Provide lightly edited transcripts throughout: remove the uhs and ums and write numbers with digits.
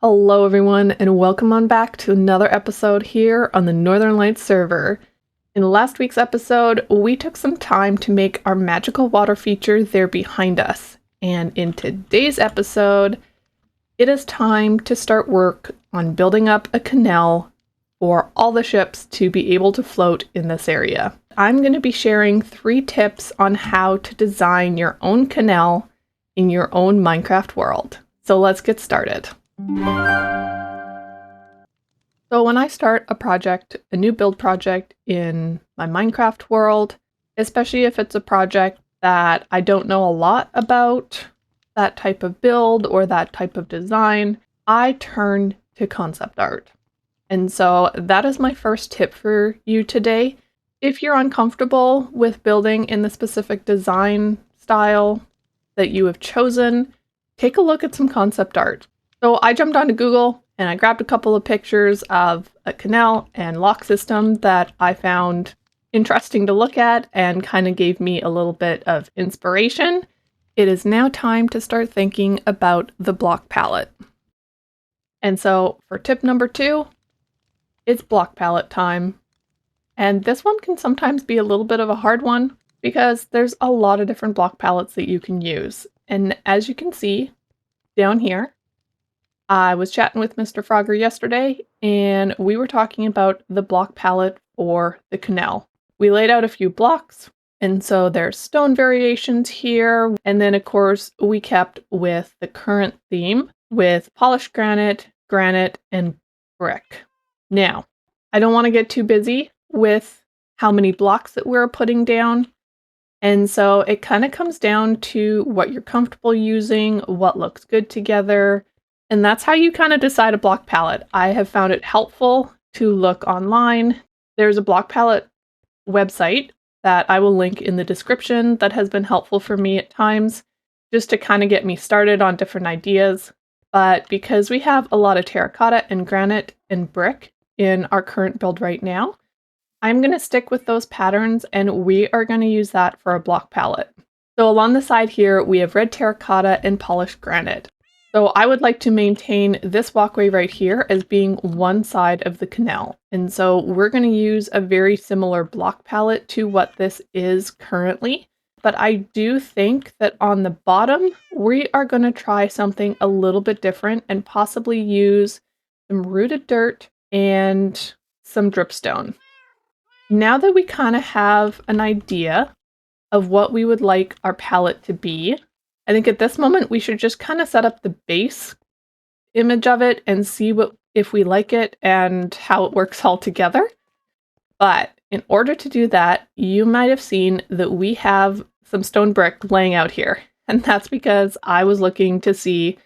Hello everyone, and welcome on back to another episode here on the Northern Lights server. In last week's episode, we took some time to make our magical water feature there behind us. And in today's episode, it is time to start work on building up a canal for all the ships to be able to float in this area. I'm going to be sharing 3 tips on how to design your own canal in your own Minecraft world. So let's get started. So when I start a project, a new build project in my Minecraft world, especially if it's a project that I don't know a lot about, that type of build or that type of design, I turn to concept art. And so that is my first tip for you today. If you're uncomfortable with building in the specific design style that you have chosen, take a look at some concept art. So I jumped onto Google and I grabbed a couple of pictures of a canal and lock system that I found interesting to look at and kind of gave me a little bit of inspiration. It is now time to start thinking about the block palette. And so for tip number 2, it's block palette time. And this one can sometimes be a little bit of a hard one because there's a lot of different block palettes that you can use. And as you can see down here, I was chatting with Mr. Frogger yesterday, and we were talking about the block palette for the canal. We laid out a few blocks, and so there's stone variations here, and then of course we kept with the current theme with polished granite, and brick. Now, I don't want to get too busy with how many blocks that we're putting down, and so it kind of comes down to what you're comfortable using, what looks good together. And that's how you kind of decide a block palette. I have found it helpful to look online. There's a block palette website that I will link in the description that has been helpful for me at times, just to kind of get me started on different ideas. But because we have a lot of terracotta and granite and brick in our current build right now, I'm going to stick with those patterns and we are going to use that for a block palette. So along the side here, we have red terracotta and polished granite. So I would like to maintain this walkway right here as being one side of the canal. And so we're going to use a very similar block palette to what this is currently. But I do think that on the bottom, we are going to try something a little bit different and possibly use some rooted dirt and some dripstone. Now that we kind of have an idea of what we would like our palette to be, I think at this moment we should just kind of set up the base image of it and see if we like it and how it works all together. But in order to do that, you might have seen that we have some stone brick laying out here. And that's because I was looking to see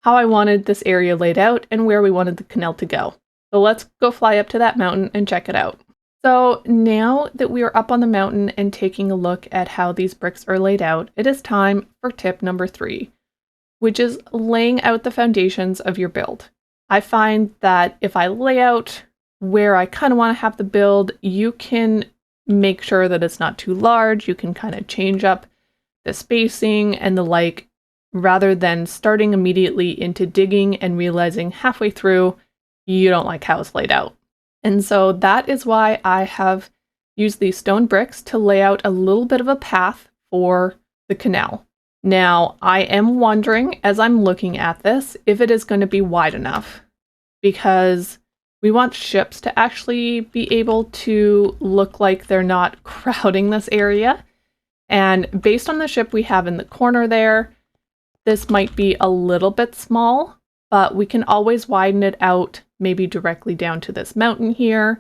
how I wanted this area laid out and where we wanted the canal to go. So let's go fly up to that mountain and check it out. So now that we are up on the mountain and taking a look at how these bricks are laid out, it is time for tip number 3, which is laying out the foundations of your build. I find that if I lay out where I kind of want to have the build, you can make sure that it's not too large. You can kind of change up the spacing and the like, rather than starting immediately into digging and realizing halfway through you don't like how it's laid out. And so that is why I have used these stone bricks to lay out a little bit of a path for the canal. Now, I am wondering, as I'm looking at this, if it is going to be wide enough, because we want ships to actually be able to look like they're not crowding this area. And based on the ship we have in the corner there, this might be a little bit small, but we can always widen it out, maybe directly down to this mountain here,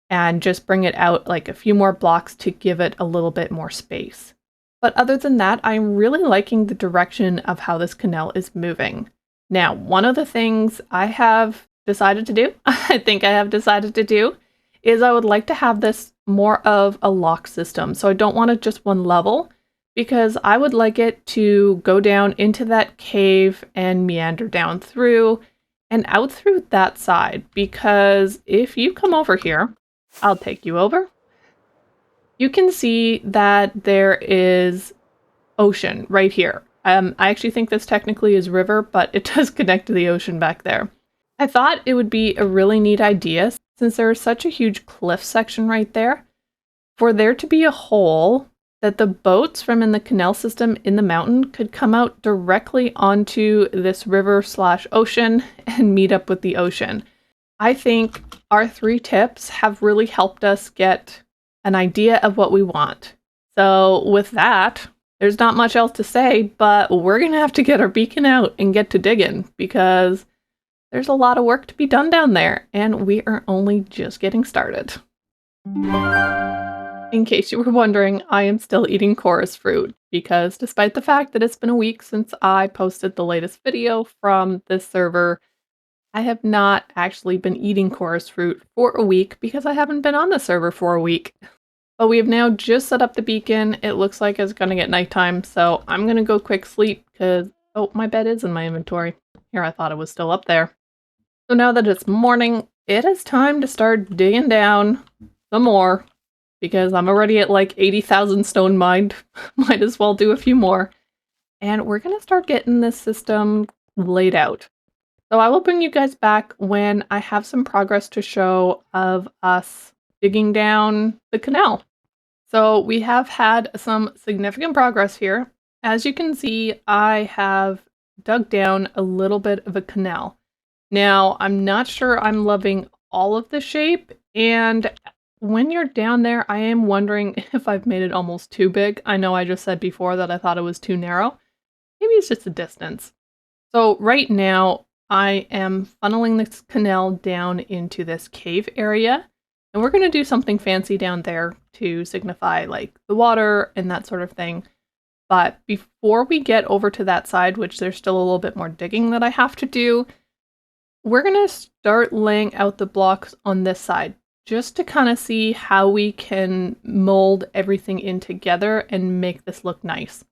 and just bring it out like a few more blocks to give it a little bit more space. But other than that, I'm really liking the direction of how this canal is moving. Now, one of the things I have decided to do, is I would like to have this more of a lock system. So I don't want it just one level, because I would like it to go down into that cave and meander down through and out through that side. Because if you come over here, I'll take you over. You can see that there is ocean right here. I actually think this technically is river, but it does connect to the ocean back there. I thought it would be a really neat idea, since there is such a huge cliff section right there, for there to be a hole that the boats from in the canal system in the mountain could come out directly onto this river/ocean and meet up with the ocean. I think our 3 tips have really helped us get an idea of what we want. So with that, there's not much else to say, but we're going to have to get our beacon out and get to digging, because there's a lot of work to be done down there, and we are only just getting started. In case you were wondering, I am still eating chorus fruit, because despite the fact that it's been a week since I posted the latest video from this server, I have not actually been eating chorus fruit for a week because I haven't been on the server for a week. But we have now just set up the beacon. It looks like it's going to get nighttime, so I'm going to go quick sleep because, oh, my bed is in my inventory. Here, I thought it was still up there. So now that it's morning, it is time to start digging down some more, because I'm already at like 80,000 stone mined. Might as well do a few more. And we're going to start getting this system laid out. So I will bring you guys back when I have some progress to show of us digging down the canal. So we have had some significant progress here. As you can see, I have dug down a little bit of a canal. Now, I'm not sure I'm loving all of the shape, and when you're down there, I am wondering if I've made it almost too big. I know I just said before that I thought it was too narrow. Maybe it's just the distance. So right now, I am funneling this canal down into this cave area, and we're going to do something fancy down there to signify like the water and that sort of thing. But before we get over to that side, which there's still a little bit more digging that I have to do, we're going to start laying out the blocks on this side, just to kind of see how we can mold everything in together and make this look nice.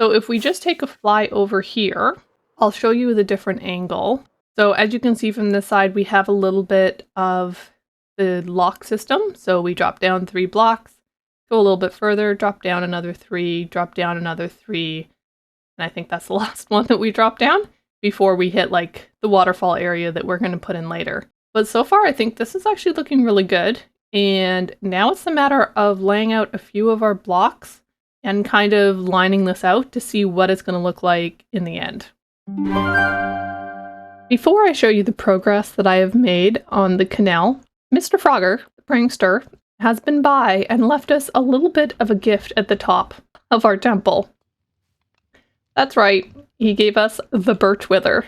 So if we just take a fly over here, I'll show you the different angle. So as you can see from this side, we have a little bit of the lock system. So we drop down 3 blocks, go a little bit further, drop down another 3, drop down another 3. And I think that's the last one that we drop down before we hit like the waterfall area that we're going to put in later. But so far, I think this is actually looking really good. And now it's a matter of laying out a few of our blocks and kind of lining this out to see what it's going to look like in the end. Before I show you the progress that I have made on the canal, Mr. Frogger, the prankster, has been by and left us a little bit of a gift at the top of our temple. That's right, he gave us the birch wither.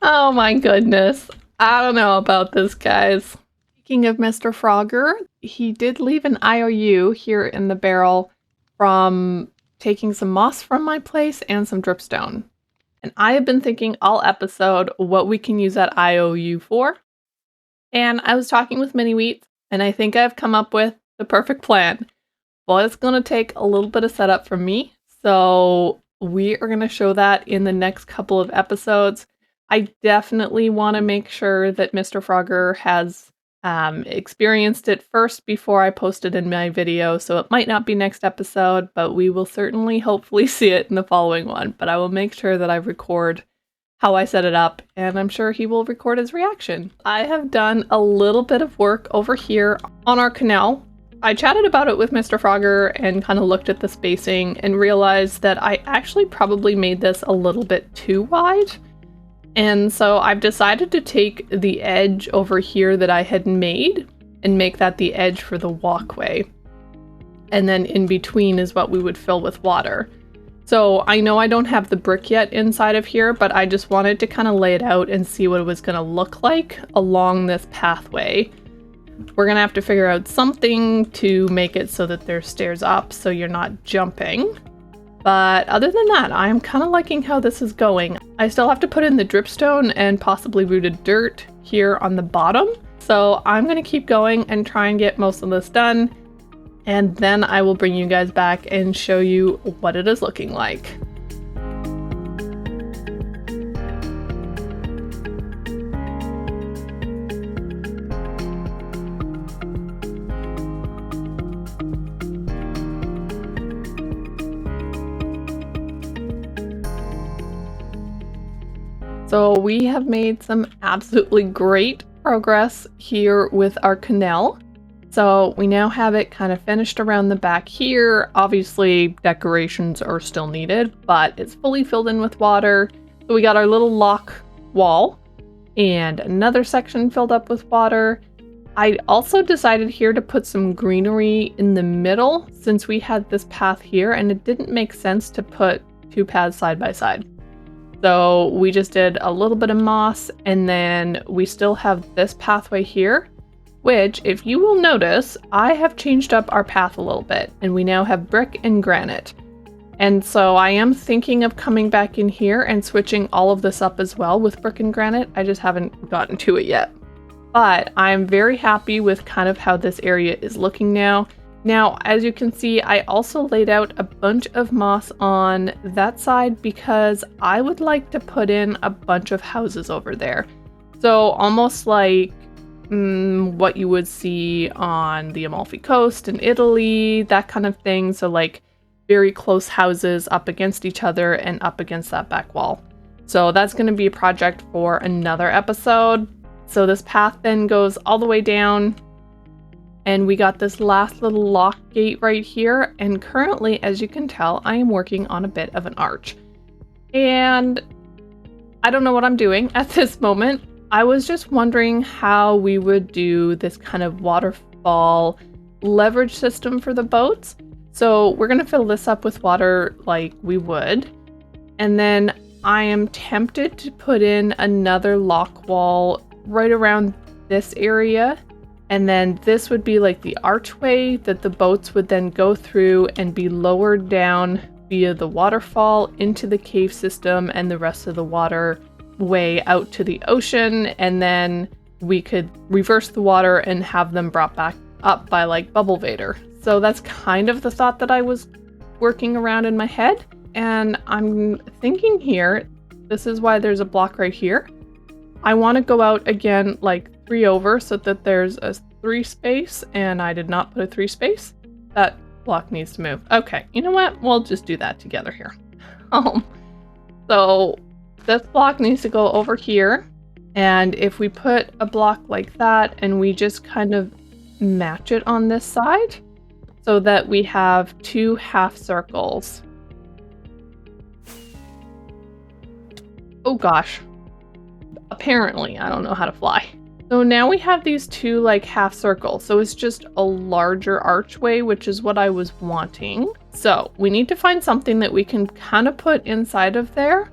Oh my goodness. I don't know about this, guys. Speaking of Mr. Frogger, he did leave an IOU here in the barrel from taking some moss from my place and some dripstone. And I have been thinking all episode what we can use that IOU for. And I was talking with Mini Wheat, and I think I've come up with the perfect plan. But it's going to take a little bit of setup from me. So we are going to show that in the next couple of episodes. I definitely want to make sure that Mr. Frogger has experienced it first before I post it in my video, so it might not be next episode, but we will certainly hopefully see it in the following one. But I will make sure that I record how I set it up, and I'm sure he will record his reaction. I have done a little bit of work over here on our canal. I chatted about it with Mr. Frogger and kind of looked at the spacing and realized that I actually probably made this a little bit too wide. And so I've decided to take the edge over here that I had made and make that the edge for the walkway. And then in between is what we would fill with water. So I know I don't have the brick yet inside of here, but I just wanted to kind of lay it out and see what it was going to look like along this pathway. We're going to have to figure out something to make it so that there's stairs up so you're not jumping. But other than that, I'm kind of liking how this is going. I still have to put in the dripstone and possibly rooted dirt here on the bottom. So I'm going to keep going and try and get most of this done. And then I will bring you guys back and show you what it is looking like. So we have made some absolutely great progress here with our canal. So we now have it kind of finished around the back here. Obviously, decorations are still needed, but it's fully filled in with water. So we got our little lock wall and another section filled up with water. I also decided here to put some greenery in the middle since we had this path here and it didn't make sense to put two paths side by side. So we just did a little bit of moss and then we still have this pathway here, which if you will notice, I have changed up our path a little bit and we now have brick and granite. And so I am thinking of coming back in here and switching all of this up as well with brick and granite. I just haven't gotten to it yet. But I'm very happy with kind of how this area is looking now. Now, as you can see, I also laid out a bunch of moss on that side because I would like to put in a bunch of houses over there. So almost like what you would see on the Amalfi Coast in Italy, that kind of thing. So like very close houses up against each other and up against that back wall. So that's going to be a project for another episode. So this path then goes all the way down. And we got this last little lock gate right here. And currently, as you can tell, I am working on a bit of an arch. And I don't know what I'm doing at this moment. I was just wondering how we would do this kind of waterfall leverage system for the boats. So we're going to fill this up with water like we would. And then I am tempted to put in another lock wall right around this area. And then this would be like the archway that the boats would then go through and be lowered down via the waterfall into the cave system and the rest of the waterway out to the ocean. And then we could reverse the water and have them brought back up by like Bubble Vader. So that's kind of the thought that I was working around in my head. And I'm thinking here, this is why there's a block right here. I want to go out again like 3 over so that there's a 3 space, and I did not put a 3 space. That block needs to move. Okay, you know what? We'll just do that together here. So this block needs to go over here, and if we put a block like that and we just kind of match it on this side so that we have 2 half circles. Oh gosh. Apparently, I don't know how to fly. So now we have these 2 like half circles. So it's just a larger archway, which is what I was wanting. So we need to find something that we can kind of put inside of there.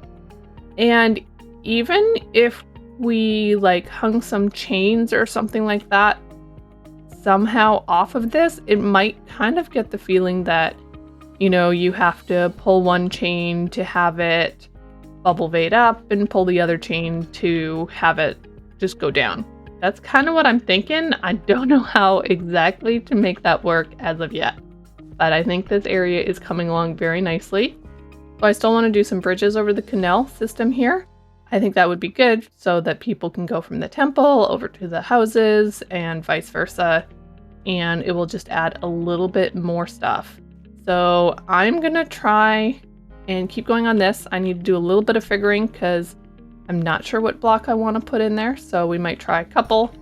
And even if we like hung some chains or something like that somehow off of this, it might kind of get the feeling that, you know, you have to pull one chain to have it bubble vade up and pull the other chain to have it just go down. That's kind of what I'm thinking. I don't know how exactly to make that work as of yet, but I think this area is coming along very nicely. So I still want to do some bridges over the canal system here. I think that would be good so that people can go from the temple over to the houses and vice versa, and it will just add a little bit more stuff. So I'm gonna try and keep going on this. I need to do a little bit of figuring because I'm not sure what block I want to put in there. So we might try a couple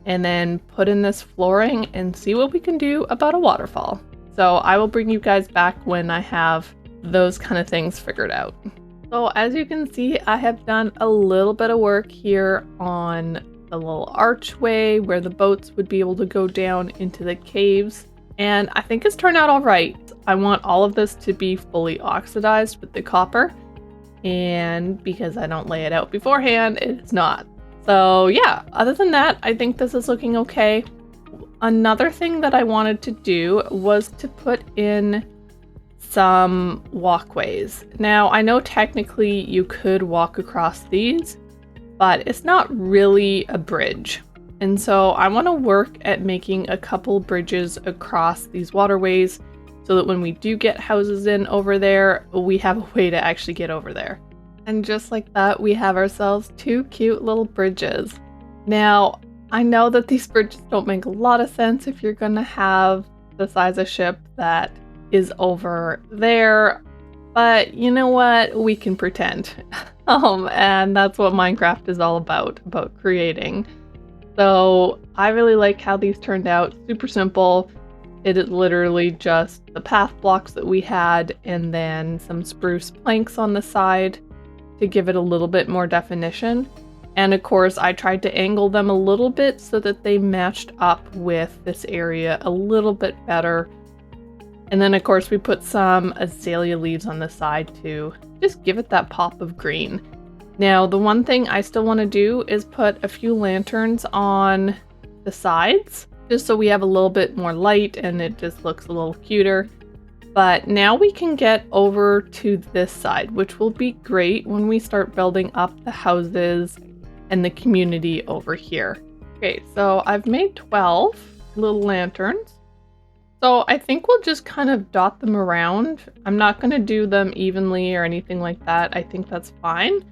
and then put in this flooring and see what we can do about a waterfall. So I will bring you guys back when I have those kind of things figured out. So as you can see, I have done a little bit of work here on the little archway where the boats would be able to go down into the caves. And I think it's turned out all right. I want all of this to be fully oxidized with the copper. And because I don't lay it out beforehand, it's not. So yeah, other than that, I think this is looking okay. Another thing that I wanted to do was to put in some walkways. Now, I know technically you could walk across these, but it's not really a bridge. And so I want to work at making a couple bridges across these waterways so that when we do get houses in over there, we have a way to actually get over there. And just like that, we have ourselves 2 cute little bridges. Now, I know that these bridges don't make a lot of sense if you're going to have the size of ship that is over there, but you know what? We can pretend. And that's what Minecraft is all about creating. So I really like how these turned out. Super simple. It is literally just the path blocks that we had and then some spruce planks on the side to give it a little bit more definition. And of course, I tried to angle them a little bit so that they matched up with this area a little bit better. And then of course we put some azalea leaves on the side to just give it that pop of green. Now, the one thing I still want to do is put a few lanterns on the sides, just so we have a little bit more light and it just looks a little cuter. But now we can get over to this side, which will be great when we start building up the houses and the community over here. Okay, so I've made 12 little lanterns. So I think we'll just kind of dot them around. I'm not going to do them evenly or anything like that. I think that's fine.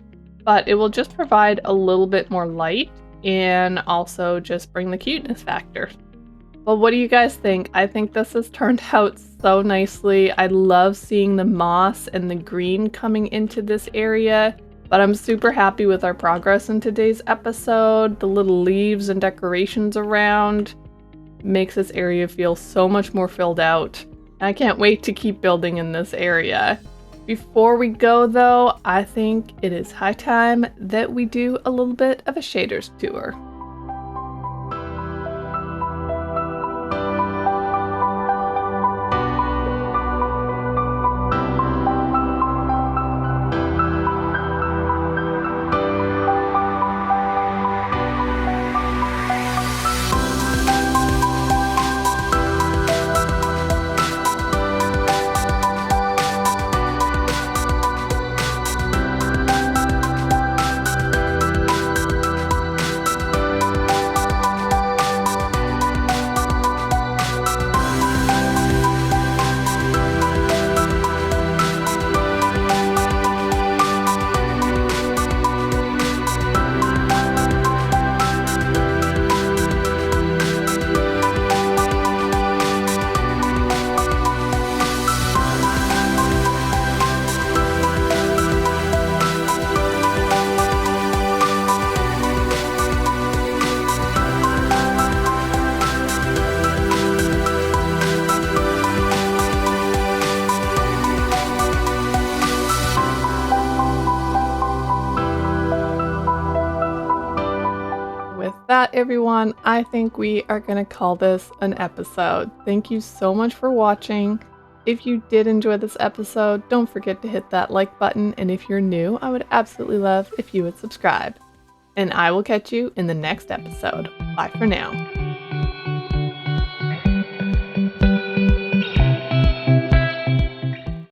But it will just provide a little bit more light and also just bring the cuteness factor. Well, what do you guys think? I think this has turned out so nicely. I love seeing the moss and the green coming into this area, but I'm super happy with our progress in today's episode. The little leaves and decorations around makes this area feel so much more filled out. I can't wait to keep building in this area. Before we go though, I think it is high time that we do a little bit of a shaders tour. That, everyone, I think we are going to call this an episode. Thank you so much for watching. If you did enjoy this episode, don't forget to hit that like button, and if you're new, I would absolutely love if you would subscribe. And I will catch you in the next episode. Bye for now.